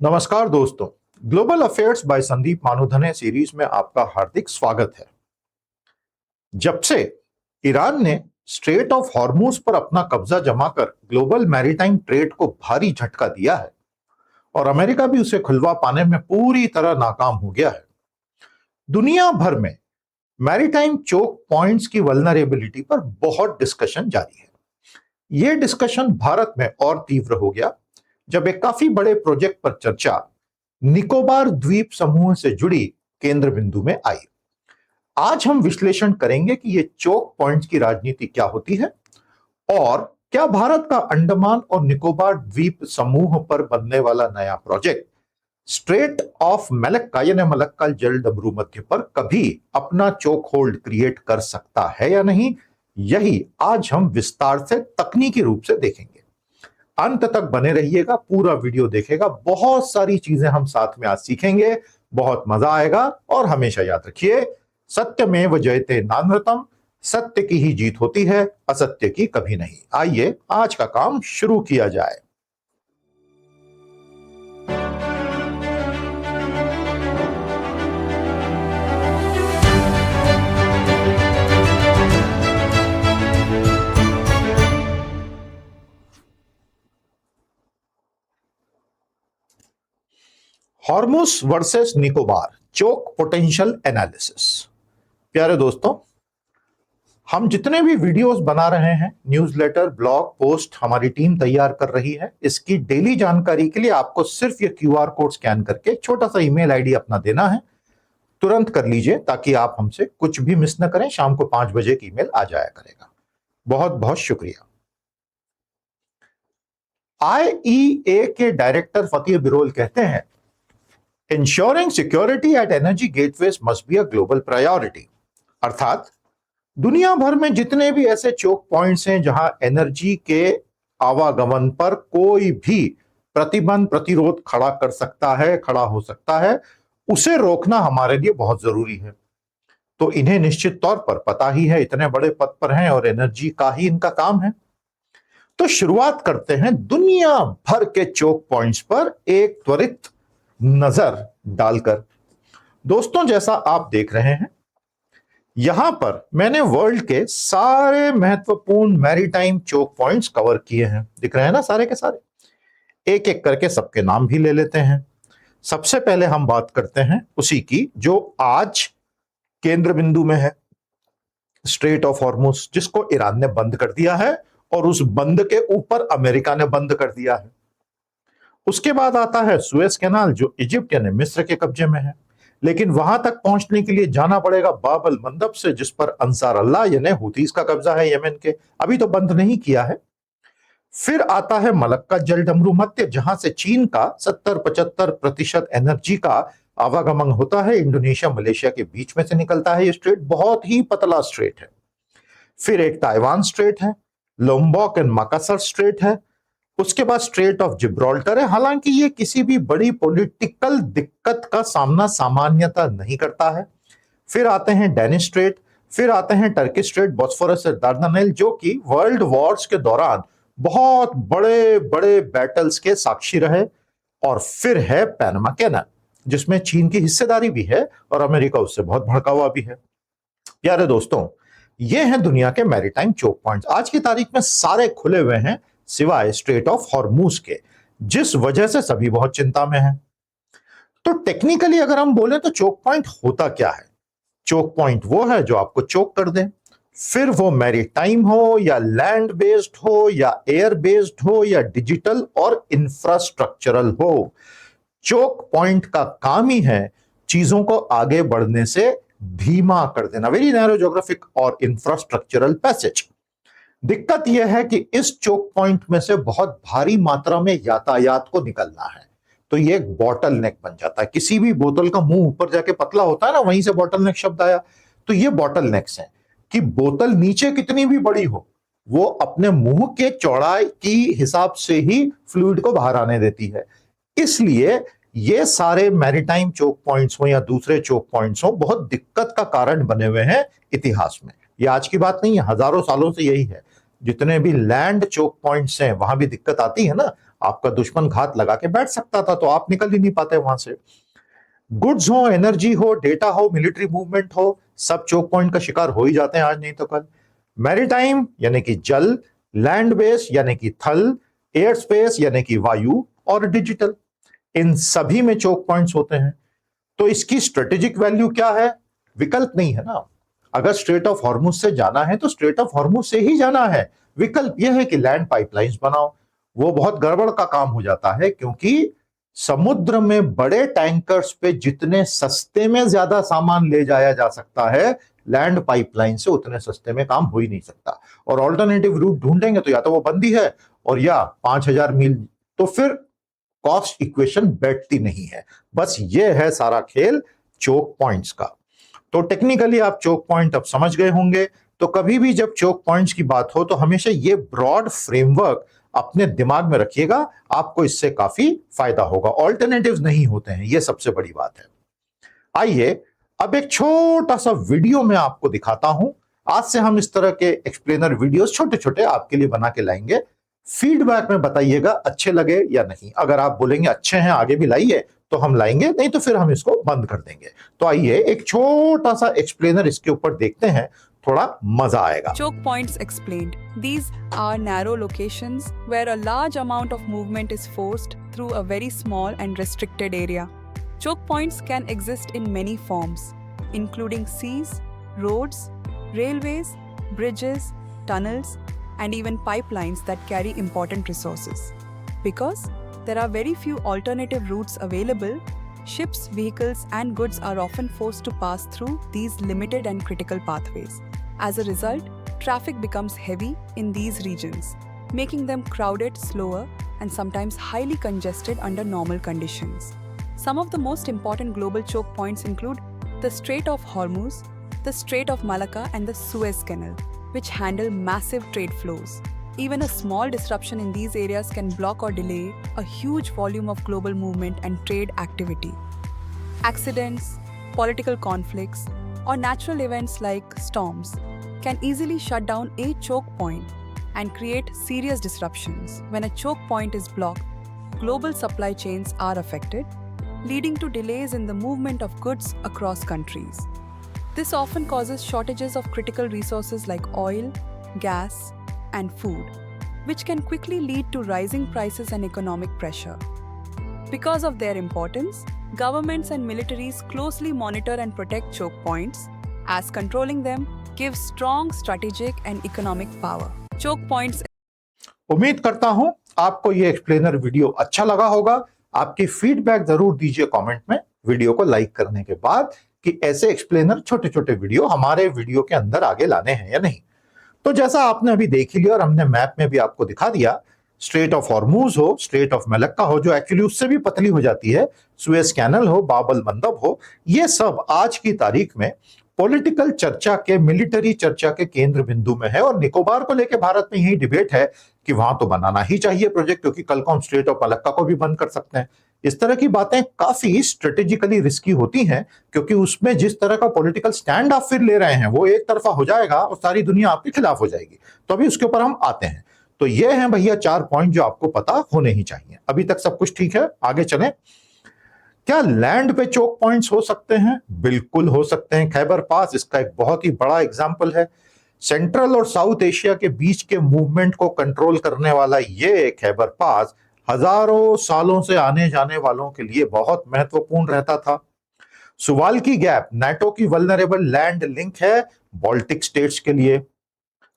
नमस्कार दोस्तों। Global affairs by Sandeep Manudhane series में आपका हार्दिक स्वागत है। जब से ईरान ने स्ट्रेट ऑफ हॉर्मुज पर अपना कब्जा जमाकर ग्लोबल मैरीटाइम ट्रेड को भारी झटका दिया है और अमेरिका भी उसे खुलवा पाने में पूरी तरह नाकाम हो गया है, दुनिया भर में मैरीटाइम चोक पॉइंट्स की वल्नरेबिलिटी पर बहुत डिस्कशन जारी है। यह डिस्कशन भारत में और तीव्र हो गया जब एक काफी बड़े प्रोजेक्ट पर चर्चा निकोबार द्वीप समूह से जुड़ी केंद्र बिंदु में आई। आज हम विश्लेषण करेंगे कि ये चोक पॉइंट्स की राजनीति क्या होती है और क्या भारत का अंडमान और निकोबार द्वीप समूह पर बनने वाला नया प्रोजेक्ट स्ट्रेट ऑफ मलक्का यानी मलक्का जल डमरू मध्य पर कभी अपना चोक होल्ड क्रिएट कर सकता है या नहीं, यही आज हम विस्तार से तकनीकी रूप से देखेंगे। अंत तक बने रहिएगा, पूरा वीडियो देखेगा, बहुत सारी चीजें हम साथ में आज सीखेंगे, बहुत मजा आएगा। और हमेशा याद रखिए, सत्यमेव जयते नानृतम, सत्य की ही जीत होती है, असत्य की कभी नहीं। आइए आज का काम शुरू किया जाए। हॉर्मुस वर्सेस निकोबार चोक पोटेंशियल एनालिसिस। प्यारे दोस्तों, हम जितने भी वीडियोस बना रहे हैं, न्यूज़लेटर, ब्लॉग पोस्ट हमारी टीम तैयार कर रही है। इसकी डेली जानकारी के लिए आपको सिर्फ ये क्यूआर कोड स्कैन करके छोटा सा ईमेल आईडी अपना देना है। तुरंत कर लीजिए ताकि आप हमसे कुछ भी मिस न करें। शाम को 5 बजे की ईमेल आ जाया करेगा। बहुत बहुत शुक्रिया। आईईए के डायरेक्टर फतेह बिरोल कहते हैं, Ensuring security at energy gateways must be a global priority। अर्थात दुनिया भर में जितने भी ऐसे चोक पॉइंट्स हैं जहां एनर्जी के आवागमन पर कोई भी प्रतिबंध प्रतिरोध खड़ा हो सकता है, उसे रोकना हमारे लिए बहुत जरूरी है। तो इन्हें निश्चित तौर पर पता ही है, इतने बड़े पद पर हैं और एनर्जी का ही इनका काम है। तो शुरुआत करते हैं दुनिया भर के चोक पॉइंट्स पर एक त्वरित नजर डालकर। दोस्तों, जैसा आप देख रहे हैं, यहां पर मैंने वर्ल्ड के सारे महत्वपूर्ण मैरीटाइम चोक पॉइंट्स कवर किए हैं। दिख रहे हैं ना सारे के सारे। एक एक करके सबके नाम भी ले लेते हैं। सबसे पहले हम बात करते हैं उसी की जो आज केंद्र बिंदु में है, स्ट्रेट ऑफ हॉर्मुज, जिसको ईरान ने बंद कर दिया है और उस बंद के ऊपर अमेरिका ने बंद कर दिया है। उसके बाद आता है सुएज कैनाल, जो इजिप्ट यानी मिस्र के कब्जे में है, लेकिन वहां तक पहुंचने के लिए जाना पड़ेगा बाबल मंदब से, जिस पर अंसार अल्लाह यानी हुतीस का कब्जा है यमन के, अभी तो बंद नहीं किया है। फिर आता है मलक्का जल डमरू मध्य, जहां से चीन का 70-75% एनर्जी का आवागमन होता है। इंडोनेशिया मलेशिया के बीच में से निकलता है। ये स्ट्रेट बहुत ही पतला स्ट्रेट है। फिर एक ताइवान स्ट्रेट है, लोम्बॉक एंड मकासर स्ट्रेट है। उसके बाद स्ट्रेट ऑफ जिब्राल्टर है। हालांकि ये किसी भी बड़ी पॉलिटिकल दिक्कत का सामना सामान्यतः नहीं करता है। फिर आते हैं डेनिस स्ट्रेट, फिर आते हैं टर्की स्ट्रेट, बॉस्फोरस से दार्दानेल, जो कि वर्ल्ड वॉर्स के दौरान बहुत बड़े बड़े बैटल्स के साक्षी रहे। और फिर है पैनामा कैनाल, जिसमें चीन की हिस्सेदारी भी है और अमेरिका उससे बहुत भड़का हुआ भी है। प्यारे दोस्तों, ये हैं दुनिया के मैरीटाइम चोक पॉइंट्स। आज की तारीख में सारे खुले हुए हैं सिवाय स्ट्रेट ऑफ हॉर्मुज के, जिस वजह से सभी बहुत चिंता में हैं। तो टेक्निकली अगर हम बोले तो चोक पॉइंट होता क्या है? चोक पॉइंट वो है जो आपको चोक कर दे, फिर वो मैरीटाइम हो या लैंड बेस्ड हो या एयर बेस्ड हो या डिजिटल और इंफ्रास्ट्रक्चरल हो। चोक पॉइंट का काम ही है चीजों को आगे बढ़ने से धीमा कर देना, वेरी नैरो ज्योग्राफिक और इंफ्रास्ट्रक्चरल पैसेज। दिक्कत यह है कि इस चोक पॉइंट में से बहुत भारी मात्रा में यातायात को निकलना है, तो ये एक बॉटल नेक बन जाता है। किसी भी बोतल का मुंह ऊपर जाके पतला होता है ना, वहीं से बॉटल नेक शब्द आया। तो ये बॉटल नेक्स हैं कि बोतल नीचे कितनी भी बड़ी हो, वो अपने मुंह के चौड़ाई की हिसाब से ही फ्लूइड को बाहर आने देती है। इसलिए ये सारे मैरीटाइम चोक पॉइंट्स हो या दूसरे चोक पॉइंट्स हो, बहुत दिक्कत का कारण बने हुए हैं इतिहास में। ये आज की बात नहीं है, हजारों सालों से यही है। जितने भी लैंड चोक पॉइंट्स हैं वहां भी दिक्कत आती है ना। आपका दुश्मन घात लगा के बैठ सकता था तो आप निकल ही नहीं पाते वहां से। गुड्स हो, एनर्जी हो, डेटा हो, मिलिट्री मूवमेंट हो, सब चोक पॉइंट का शिकार हो ही जाते हैं आज नहीं तो कल। मैरीटाइम यानी कि जल, लैंड बेस यानी कि थल, एयर स्पेस यानी कि वायु, और डिजिटल, इन सभी में चोक पॉइंट्स होते हैं। तो इसकी स्ट्रेटेजिक वैल्यू क्या है? विकल्प नहीं है ना। अगर स्ट्रेट ऑफ हॉर्मुज से जाना है तो स्ट्रेट ऑफ हॉर्मुज से ही जाना है। विकल्प यह है कि लैंड पाइपलाइंस बनाओ, वो बहुत गड़बड़ का काम हो जाता है, क्योंकि समुद्र में बड़े टैंकर्स पे जितने सस्ते में ज्यादा सामान ले जाया जा सकता है, लैंड पाइपलाइन से उतने सस्ते में काम हो ही नहीं सकता। और ऑल्टरनेटिव रूट ढूंढेंगे तो या तो वो बंदी है और या 5,000 मील, तो फिर कॉस्ट इक्वेशन बैठती नहीं है। बस ये है सारा खेल चोक पॉइंट्स का। तो टेक्निकली आप चोक पॉइंट अब समझ गए होंगे। तो कभी भी जब चोक पॉइंट्स की बात हो तो हमेशा ये ब्रॉड फ्रेमवर्क अपने दिमाग में रखिएगा, आपको इससे काफी फायदा होगा। ऑल्टरनेटिव्स नहीं होते हैं, ये सबसे बड़ी बात है। आइए अब एक छोटा सा वीडियो मैं आपको दिखाता हूं। आज से हम इस तरह के एक्सप्लेनर वीडियोस छोटे छोटे आपके लिए बना के लाएंगे। फीडबैक में बताइएगा अच्छे लगे या नहीं। अगर आप बोलेंगे अच्छे हैं आगे भी लाइए तो हम लाएंगे, नहीं तो फिर हम इसको बंद कर देंगे। तो आइए एक छोटा सा एक्सप्लेनर इसके ऊपर देखते हैं, थोड़ा मजा आएगा। Choke points explained. These are narrow locations where a large amount of movement is forced through a very small and restricted area. Choke points can exist in many forms, including seas, roads, railways, bridges, tunnels, and even pipelines that carry important resources. Because there are very few alternative routes available, ships, vehicles, and goods are often forced to pass through these limited and critical pathways. As a result, traffic becomes heavy in these regions, making them crowded, slower, and sometimes highly congested under normal conditions. Some of the most important global choke points include the Strait of Hormuz, the Strait of Malacca, and the Suez Canal, which handle massive trade flows. Even a small disruption in these areas can block or delay a huge volume of global movement and trade activity. Accidents, political conflicts, or natural events like storms can easily shut down a choke point and create serious disruptions. When a choke point is blocked, global supply chains are affected, leading to delays in the movement of goods across countries. This often causes shortages of critical resources like oil, gas, and food, which can quickly lead to rising prices and economic pressure. Because of their importance, governments and militaries closely monitor and protect choke points, as controlling them gives strong strategic and economic power. Choke points. उम्मीद करता हूं आपको ये explainer video अच्छा लगा होगा। आपकी feedback जरूर दीजिए कमेंट में, वीडियो को लाइक करने के बाद, कि ऐसे एक्सप्लेनर छोटे छोटे वीडियो हमारे वीडियो के अंदर आगे लाने हैं या नहीं। तो जैसा आपने अभी देख ही लिया और हमने मैप में भी आपको दिखा दिया, स्ट्रेट ऑफ हॉर्मूज हो, स्ट्रेट ऑफ मलक्का हो, जो एक्चुअली उससे भी पतली हो जाती है, सुएज कैनल हो, बाबल मंदब हो, ये सब आज की तारीख में पॉलिटिकल चर्चा के, मिलिट्री चर्चा के केंद्र बिंदु में है। और निकोबार को लेकर भारत में यही डिबेट है कि वहां तो बनाना ही चाहिए प्रोजेक्ट, क्योंकि कल को हम स्ट्रेट ऑफ मलक्का को भी बंद कर सकते हैं। इस तरह की बातें काफी स्ट्रेटेजिकली रिस्की होती हैं, क्योंकि उसमें जिस तरह का पॉलिटिकल स्टैंड आप फिर ले रहे हैं वो एक तरफा हो जाएगा और सारी दुनिया आपके खिलाफ हो जाएगी। तो अभी उसके ऊपर हम आते हैं। तो ये हैं भैया 4 पॉइंट जो आपको पता होने ही चाहिए। अभी तक सब कुछ ठीक है, आगे चलें। क्या लैंड पे चोक पॉइंट्स हो सकते हैं? बिल्कुल हो सकते हैं। खैबर पास इसका एक बहुत ही बड़ा एग्जाम्पल है। सेंट्रल और साउथ एशिया के बीच के मूवमेंट को कंट्रोल करने वाला ये खैबर पास हजारों सालों से आने जाने वालों के लिए बहुत महत्वपूर्ण रहता था। सुवाल्की गैप नाटो की वल्नरेबल लैंड लिंक है बाल्टिक स्टेट्स के लिए।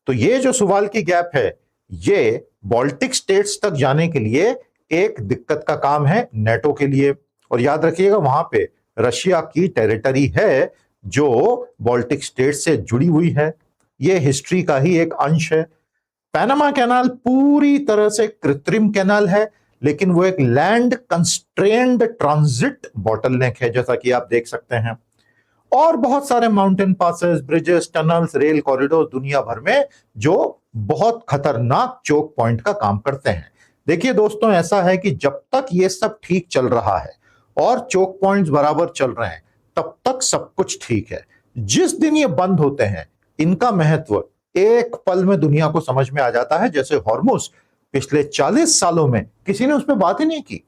तो ये जो सुवाल्की गैप है, ये बाल्टिक स्टेट्स तक जाने के लिए एक दिक्कत का काम है नाटो के लिए। और याद रखिएगा वहां पे रशिया की टेरिटरी है जो बाल्टिक स्टेट से जुड़ी हुई है। ये हिस्ट्री का ही एक अंश है। पैनामा कैनाल पूरी तरह से कृत्रिम कैनाल है, लेकिन वो एक लैंड कंस्ट्रेन्ड ट्रांजिट बॉटलनेक है, जैसा कि आप देख सकते हैं। और बहुत सारे mountain passes, bridges, tunnels, rail corridor दुनिया भर में जो बहुत खतरनाक चोक पॉइंट का काम करते हैं। देखिए दोस्तों, ऐसा है कि जब तक ये सब ठीक चल रहा है और चोक पॉइंट्स बराबर चल रहे हैं, तब तक सब कुछ ठीक है। जिस दिन ये बंद होते हैं, इनका महत्व एक पल में दुनिया को समझ में आ जाता है, जैसे हॉर्मुज पिछले 40 सालों में किसी ने उस पर बात ही नहीं की।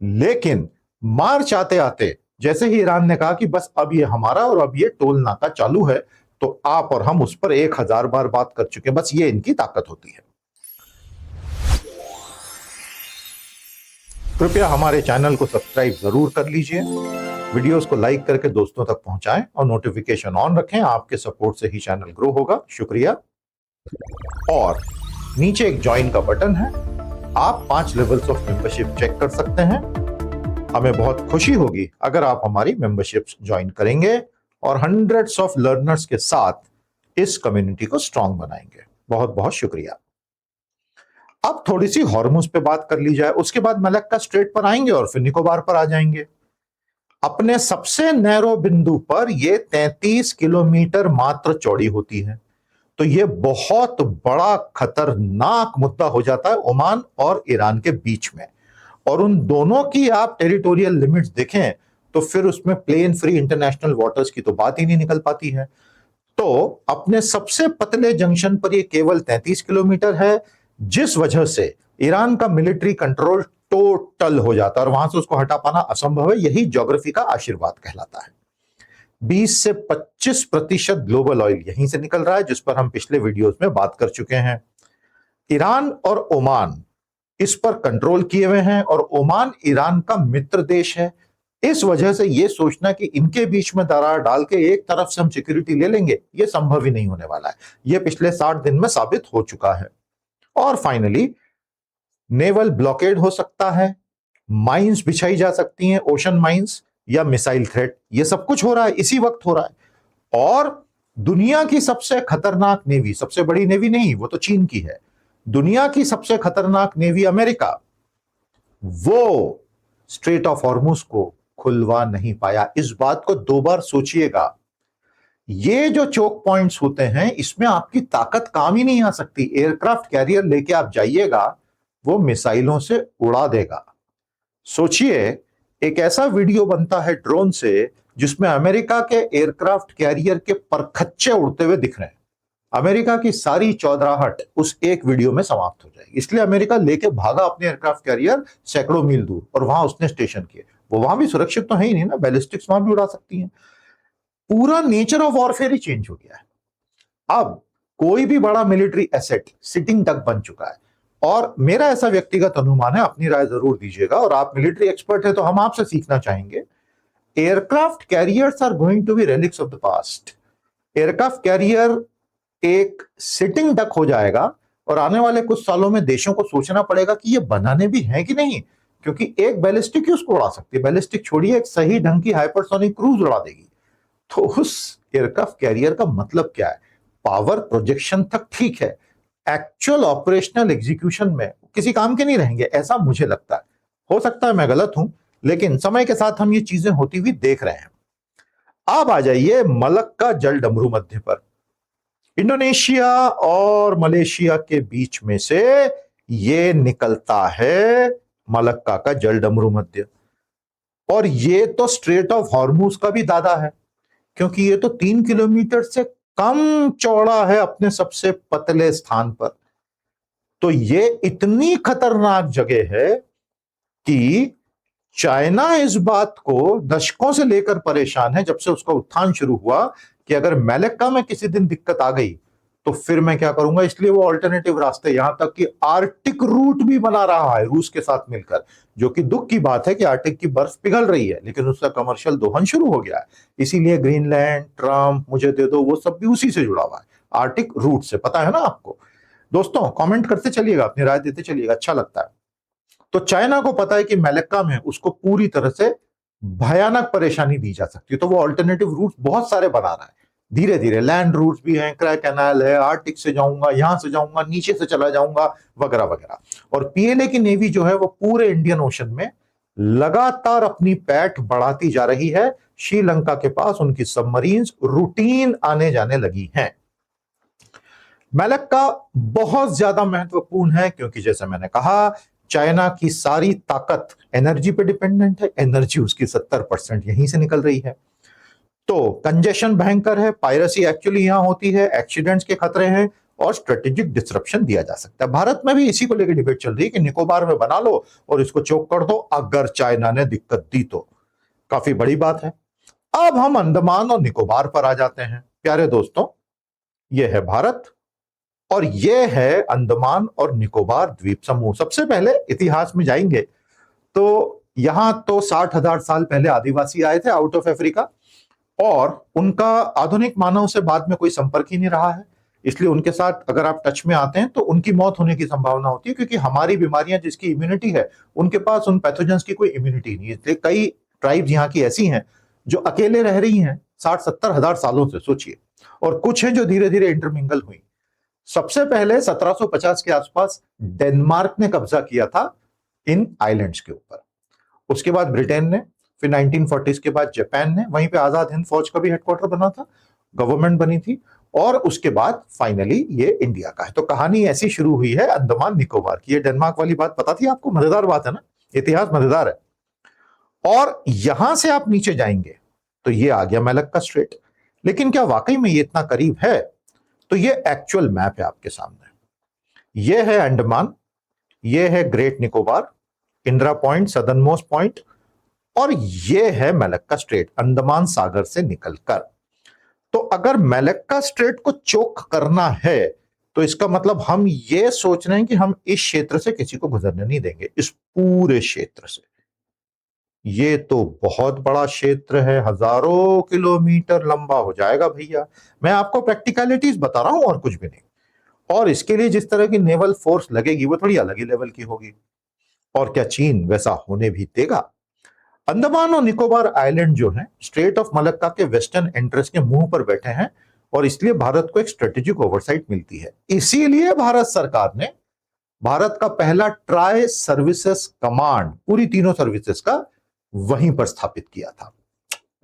लेकिन मार्च आते आते जैसे ही ईरान ने कहा कि बस अब ये हमारा और अब ये टोल नाका चालू है, तो आप और हम उस पर 1000 बार बात कर चुके हैं। बस ये इनकी ताकत होती है। कृपया हमारे चैनल को सब्सक्राइब जरूर कर लीजिए, वीडियोस को लाइक करके दोस्तों तक पहुंचाएं और नोटिफिकेशन ऑन रखें। आपके सपोर्ट से ही चैनल ग्रो होगा। शुक्रिया। और नीचे एक ज्वाइन का बटन है, आप 5 लेवल्स ऑफ मेंबरशिप चेक कर सकते हैं। हमें बहुत खुशी होगी अगर आप हमारी मेंबरशिप ज्वाइन करेंगे और हंड्रेड्स ऑफ लर्नर्स के साथ इस कम्युनिटी को स्ट्रांग बनाएंगे। बहुत बहुत शुक्रिया। अब थोड़ी सी हॉर्मुज पे बात कर ली जाए, उसके बाद मलक्का स्ट्रेट पर आएंगे और फिर निकोबार पर आ जाएंगे। अपने सबसे नैरो बिंदु पर यह 33 किलोमीटर मात्र चौड़ी होती है, तो यह बहुत बड़ा खतरनाक मुद्दा हो जाता है ओमान और ईरान के बीच में। और उन दोनों की आप टेरिटोरियल लिमिट्स देखें तो फिर उसमें प्लेन फ्री इंटरनेशनल वाटर्स की तो बात ही नहीं निकल पाती है। तो अपने सबसे पतले जंक्शन पर यह केवल 33 किलोमीटर है, जिस वजह से ईरान का मिलिट्री कंट्रोल टोटल हो जाता है और वहां से उसको हटा पाना असंभव है। यही ज्योग्राफी का आशीर्वाद कहलाता है। 20 से 25% ग्लोबल ऑयल यहीं से निकल रहा है, जिस पर हम पिछले वीडियोस में बात कर चुके हैं। ईरान और ओमान इस पर कंट्रोल किए हुए हैं और ओमान ईरान का मित्र देश है। इस वजह से यह सोचना कि इनके बीच में दरार डाल के एक तरफ से हम सिक्योरिटी ले लेंगे, यह संभव ही नहीं होने वाला है। यह पिछले 60 दिन में साबित हो चुका है। और फाइनली नेवल ब्लॉकेड हो सकता है, माइंस बिछाई जा सकती हैं, ओशन माइंस या मिसाइल थ्रेट, यह सब कुछ हो रहा है, इसी वक्त हो रहा है। और दुनिया की सबसे खतरनाक नेवी, सबसे बड़ी नेवी नहीं, वो तो चीन की है, दुनिया की सबसे खतरनाक नेवी अमेरिका, वो स्ट्रेट ऑफ हॉर्मुज को खुलवा नहीं पाया। इस बात को 2 बार सोचिएगा। ये जो चोक पॉइंट्स होते हैं, इसमें आपकी ताकत काम ही नहीं आ सकती। एयरक्राफ्ट कैरियर लेके आप जाइएगा, वो मिसाइलों से उड़ा देगा। सोचिए, एक ऐसा वीडियो बनता है ड्रोन से जिसमें अमेरिका के एयरक्राफ्ट कैरियर के परखच्चे उड़ते हुए दिख रहे हैं। अमेरिका की सारी चौधराहट उस एक वीडियो में समाप्त हो जाएगी। इसलिए अमेरिका लेके भागा अपने एयरक्राफ्ट कैरियर सैकड़ों मील दूर और वहां उसने स्टेशन किए। वो वहां भी सुरक्षित तो है ही नहीं ना, बैलिस्टिक्स वहां भी उड़ा सकती हैं। पूरा nature of warfare he change हो गया है। अब कोई भी बड़ा मिलिट्री एसेट सिटिंग डक बन चुका है। और मेरा ऐसा व्यक्तिगत अनुमान है, अपनी राय जरूर दीजिएगा, और आप मिलिट्री एक्सपर्ट है तो हम आपसे सीखना चाहेंगे। Aircraft carriers are going to be relics of the past. Aircraft carrier एक सिटिंग डक हो जाएगा और आने वाले कुछ सालों में देशों को सोचना पड़ेगा कि ये बनाने भी हैं कि नहीं, क्योंकि एक बैलिस्टिक ही उसको उड़ा सकती है। बैलिस्टिक छोड़िए, एक सही ढंग की हाइपरसोनिक क्रूज उड़ा देगी। तो उस एयरक्राफ्ट कैरियर का मतलब क्या है? पावर प्रोजेक्शन तक ठीक है, एक्चुअल ऑपरेशनल एग्जीक्यूशन में किसी काम के नहीं रहेंगे, ऐसा मुझे लगता है। हो सकता है मैं गलत हूं, लेकिन समय के साथ हम ये चीजें होती हुई देख रहे हैं। अब आ जाइए मलक्का जल डमरू मध्य पर। इंडोनेशिया और मलेशिया के बीच में से ये निकलता है मलक्का का जल डमरू मध्य। और ये तो स्ट्रेट ऑफ हॉर्मुज का भी दादा है, क्योंकि ये तो 3 किलोमीटर से कम चौड़ा है अपने सबसे पतले स्थान पर। तो ये इतनी खतरनाक जगह है कि चाइना इस बात को दशकों से लेकर परेशान है, जब से उसका उत्थान शुरू हुआ, कि अगर मलक्का में किसी दिन दिक्कत आ गई तो फिर मैं क्या करूंगा। इसलिए वो ऑल्टरनेटिव रास्ते, यहां तक कि आर्टिक रूट भी बना रहा है रूस के साथ मिलकर। जो कि दुख की बात है कि आर्टिक की बर्फ पिघल रही है, लेकिन उसका कमर्शियल दोहन शुरू हो गया है। इसीलिए ग्रीनलैंड, ट्रम्प, मुझे दे दो, वो सब भी उसी से जुड़ा हुआ है, आर्टिक रूट से। पता है ना आपको? दोस्तों कमेंट करते चलिएगा, अपनी राय देते चलिएगा, अच्छा लगता है। तो चाइना को पता है कि मलक्का में उसको पूरी तरह से भयानक परेशानी दी जा सकती है, तो वो ऑल्टरनेटिव रूट बहुत सारे बना रहा है। धीरे धीरे लैंड रूट्स भी हैं, क्रैक कैनाल है, आर्टिक से जाऊंगा, यहां से जाऊंगा, नीचे से चला जाऊंगा, वगैरह वगैरह। और पीएलए की नेवी जो है वो पूरे इंडियन ओशन में लगातार अपनी पैठ बढ़ाती जा रही है। श्रीलंका के पास उनकी सबमरीन्स रूटीन आने जाने लगी हैं। मलक्का बहुत ज्यादा महत्वपूर्ण है, क्योंकि जैसे मैंने कहा, चाइना की सारी ताकत एनर्जी पे डिपेंडेंट है। एनर्जी उसकी 70% यहीं से निकल रही है। तो कंजेशन भयंकर है, पायरेसी एक्चुअली यहां होती है, एक्सीडेंट्स के खतरे हैं और स्ट्रेटेजिक डिसरप्शन दिया जा सकता है। भारत में भी इसी को लेकर डिबेट चल रही है कि निकोबार में बना लो और इसको चोक कर दो अगर चाइना ने दिक्कत दी तो। काफी बड़ी बात है। अब हम अंडमान और निकोबार पर आ जाते हैं। प्यारे दोस्तों, यह है भारत और यह है अंडमान और निकोबार द्वीप समूह। सबसे पहले इतिहास में जाएंगे तो यहां तो 60,000 साल पहले आदिवासी आए थे आउट ऑफ अफ्रीका और उनका आधुनिक मानव से बाद में कोई संपर्क ही नहीं रहा है। इसलिए उनके साथ अगर आप टच में आते हैं तो उनकी मौत होने की संभावना होती है, क्योंकि हमारी बीमारियां जिसकी इम्यूनिटी है उनके पास उन पैथोजेंस की कोई इम्यूनिटी नहीं है। इसलिए कई ट्राइब्स यहाँ की ऐसी हैं जो अकेले रह रही हैं 60-70 हजार सालों से, सोचिए, और कुछ हैं जो धीरे धीरे इंटरमिंगल हुई। सबसे पहले 1750 के आसपास डेनमार्क ने कब्जा किया था इन आइलैंड्स के ऊपर। उसके बाद ब्रिटेन ने, फिर 1940s के बाद जापान ने, वहीं पे आजाद हिंद फौज का भी हेडक्वार्टर बना था, गवर्नमेंट बनी थी, और उसके बाद फाइनली ये इंडिया का है। तो कहानी ऐसी शुरू हुई है अंडमान निकोबार की। ये डेनमार्क वाली बात पता थी आपको? मजेदार बात है ना, इतिहास मजेदार है। और यहां से आप नीचे जाएंगे तो ये आ गया मलक्का स्ट्रेट। लेकिन क्या वाकई में ये इतना करीब है? तो ये एक्चुअल मैप है आपके सामने। ये है अंडमान, ये है great Nicobar, Indira point southern most point, और ये है मलक्का स्ट्रेट अंडमान सागर से निकलकर। तो अगर मलक्का स्ट्रेट को चोक करना है तो इसका मतलब हम ये सोच रहे हैं कि हम इस क्षेत्र से किसी को गुजरने नहीं देंगे, इस पूरे क्षेत्र से। ये तो बहुत बड़ा क्षेत्र है, हजारों किलोमीटर लंबा हो जाएगा भैया। मैं आपको प्रैक्टिकलिटीज बता रहा हूं और कुछ भी नहीं। और इसके लिए जिस तरह की नेवल फोर्स लगेगी वो थोड़ी अलग ही लेवल की होगी। और क्या चीन वैसा होने भी देगा? अंडमान और निकोबार आइलैंड जो हैं स्ट्रेट ऑफ मलक्का के वेस्टर्न एंट्रेंस के मुंह पर बैठे हैं और इसलिए भारत को एक स्ट्रेटेजिक ओवरसाइट मिलती है। इसीलिए भारत सरकार ने भारत का पहला ट्राई सर्विसेज कमांड, पूरी तीनों सर्विसेज का, वहीं पर स्थापित किया था।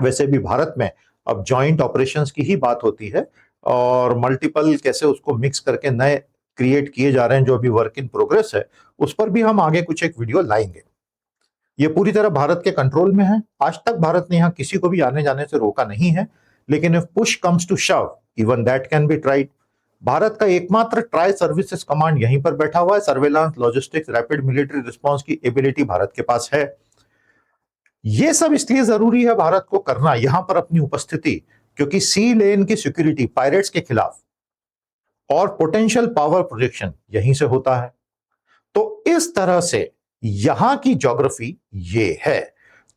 वैसे भी भारत में अब जॉइंट ऑपरेशंस की ही बात होती है और मल्टीपल कैसे उसको मिक्स करके नए क्रिएट किए जा रहे हैं जो अभी वर्क इन प्रोग्रेस है, उस पर भी हम आगे कुछ एक वीडियो लाएंगे। ये पूरी तरह भारत के कंट्रोल में है। आज तक भारत ने यहां किसी को भी आने जाने से रोका नहीं है, लेकिन if push comes to shove even that can be tried. Bharat का एकमात्र ट्राई सर्विसेज कमांड यहीं पर बैठा हुआ है। Surveillance, logistics, rapid military response की एबिलिटी भारत के पास है। ये सब इसलिए जरूरी है भारत को करना यहां पर अपनी उपस्थिति, क्योंकि सी लेन की सिक्योरिटी पायरेट्स के खिलाफ और पोटेंशियल पावर प्रोजेक्शन यहीं से होता है। तो इस तरह से यहां की ज्योग्राफी ये है।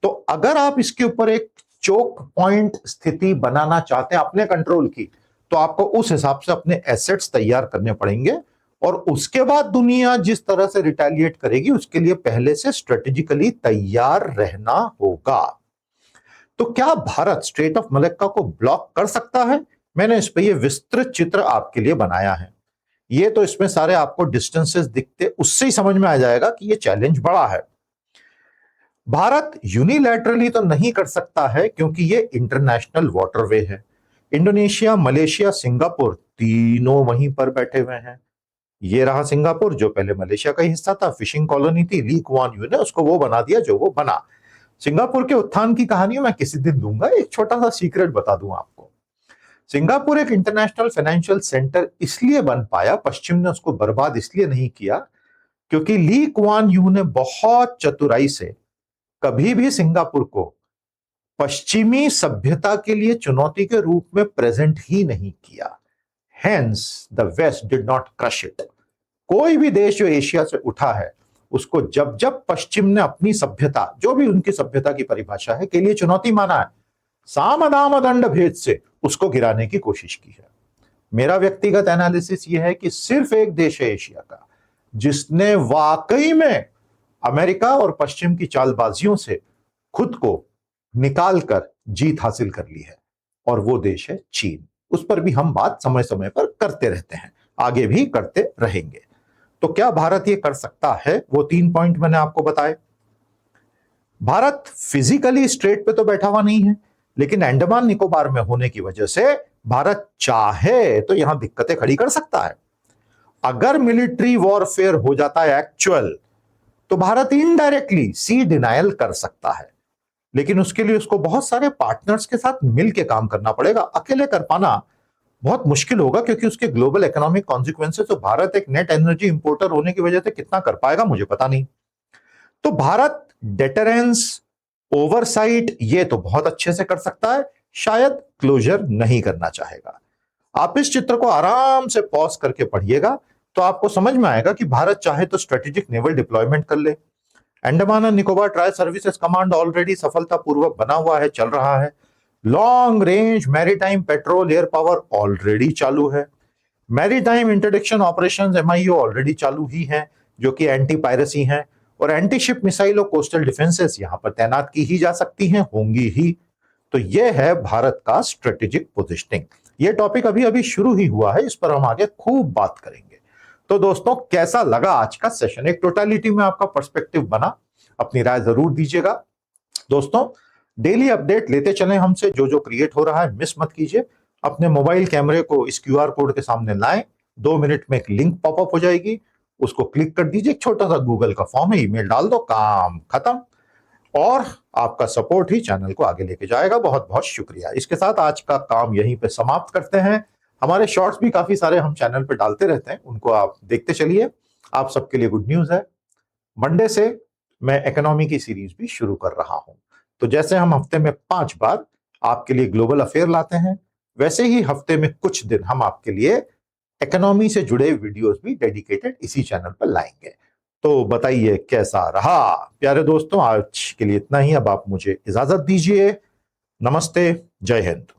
तो अगर आप इसके ऊपर एक चोक पॉइंट स्थिति बनाना चाहते हैं अपने कंट्रोल की, तो आपको उस हिसाब से अपने एसेट्स तैयार करने पड़ेंगे और उसके बाद दुनिया जिस तरह से रिटेलिएट करेगी उसके लिए पहले से स्ट्रेटेजिकली तैयार रहना होगा। तो क्या भारत स्ट्रेट ऑफ मलक्का को ब्लॉक कर सकता है? मैंने इस पे ये विस्तृत चित्र आपके लिए बनाया है। ये तो इसमें सारे आपको डिस्टेंसेस दिखते, उससे ही समझ में आ जाएगा कि ये चैलेंज बड़ा है। भारत यूनिलैटरली तो नहीं कर सकता है क्योंकि ये इंटरनेशनल वाटरवे है। इंडोनेशिया, मलेशिया, सिंगापुर तीनों वहीं पर बैठे हुए हैं। ये रहा सिंगापुर जो पहले मलेशिया का हिस्सा था, फिशिंग कॉलोनी थी, ली कुआन यू ने उसको वो बना दिया जो वो बना। सिंगापुर के उत्थान की कहानी मैं किसी दिन दूंगा, एक छोटा सा सीक्रेट बता दूं आपको। सिंगापुर एक इंटरनेशनल फाइनेंशियल सेंटर इसलिए बन पाया, पश्चिम ने उसको बर्बाद इसलिए नहीं किया, क्योंकि ली कुआन यू ने बहुत चतुराई से कभी भी सिंगापुर को पश्चिमी सभ्यता के लिए चुनौती के रूप में प्रेजेंट ही नहीं किया। Hence the West did not crush it. कोई भी देश जो एशिया से उठा है उसको जब जब पश्चिम ने अपनी सभ्यता, जो भी उनकी सभ्यता की परिभाषा है, के लिए चुनौती माना है, साम दाम दंड भेद से उसको गिराने की कोशिश की है। मेरा व्यक्तिगत एनालिसिस यह है कि सिर्फ एक देश है एशिया का जिसने वाकई में अमेरिका और पश्चिम की चालबाजियों से खुद को निकालकर जीत हासिल कर ली है, और वो देश है चीन। उस पर भी हम बात समय समय पर करते रहते हैं, आगे भी करते रहेंगे। तो क्या भारत ये कर सकता है? वो 3 पॉइंट मैंने आपको बताए। भारत फिजिकली स्ट्रेट पे तो बैठा हुआ नहीं है, लेकिन अंडमान निकोबार में होने की वजह से भारत चाहे तो यहां दिक्कतें खड़ी कर सकता है। अगर मिलिट्री वॉरफेयर हो जाता है एक्चुअल, तो भारत इनडायरेक्टली सी डिनायल कर सकता है। लेकिन उसके लिए उसको बहुत सारे पार्टनर्स के साथ मिल के काम करना पड़ेगा। अकेले कर पाना बहुत मुश्किल होगा, क्योंकि उसके ग्लोबल इकोनॉमिक कॉन्सिक्वेंसेस, तो भारत एक नेट एनर्जी इंपोर्टर होने की वजह से कितना कर पाएगा मुझे पता नहीं। तो भारत डेटरेंस, ओवरसाइट ये तो बहुत अच्छे से कर सकता है, शायद क्लोजर नहीं करना चाहेगा। आप इस चित्र को आराम से पॉज करके पढ़िएगा तो आपको समझ में आएगा कि भारत चाहे तो स्ट्रेटेजिक नेवल डिप्लॉयमेंट कर ले। Andaman and Nicobar tri services command already सफलतापूर्वक बना हुआ है, चल रहा है। Long range maritime petrol air power already चालू है। Maritime interdiction operations MIO already चालू ही हैं, जो कि एंटी पायरेसी हैं, और एंटी शिप मिसाइल और कोस्टल डिफेंसेस यहां पर तैनात की ही जा सकती हैं, होंगी ही। तो यह है भारत का स्ट्रेटेजिक पोजिशनिंग। यह टॉपिक अभी अभी शुरू ही हुआ है, इस पर हम आगे खूब बात करेंगे। तो दोस्तों, कैसा लगा आज का सेशन? एक टोटलिटी में आपका पर्सपेक्टिव बना? अपनी राय जरूर दीजिएगा। दोस्तों, डेली अपडेट लेते चलें हमसे, जो जो क्रिएट हो रहा है मिस मत कीजिए। अपने मोबाइल कैमरे को इस QR कोड के सामने लाएं, 2 मिनट में एक लिंक पॉपअप हो जाएगी, उसको क्लिक कर दीजिए। एक छोटा सा गूगल का फॉर्म है, ईमेल डाल दो, काम खत्म। और आपका सपोर्ट ही चैनल को आगे लेके जाएगा। बहुत बहुत शुक्रिया। इसके साथ आज का काम यहीं पे समाप्त करते हैं। हमारे शॉर्ट्स भी काफी सारे हम चैनल पे डालते रहते हैं, उनको आप देखते चलिए। आप सबके लिए गुड न्यूज है, मंडे से मैं इकोनॉमी की सीरीज भी शुरू कर रहा हूं। तो जैसे हम हफ्ते में 5 बार आपके लिए ग्लोबल अफेयर लाते हैं, वैसे ही हफ्ते में कुछ दिन हम आपके लिए इकोनॉमी से जुड़े वीडियोस भी डेडिकेटेड इसी चैनल पर लाएंगे। तो बताइए कैसा रहा? प्यारे दोस्तों, आज के लिए इतना ही। अब आप मुझे इजाजत दीजिए। नमस्ते, जय हिंद।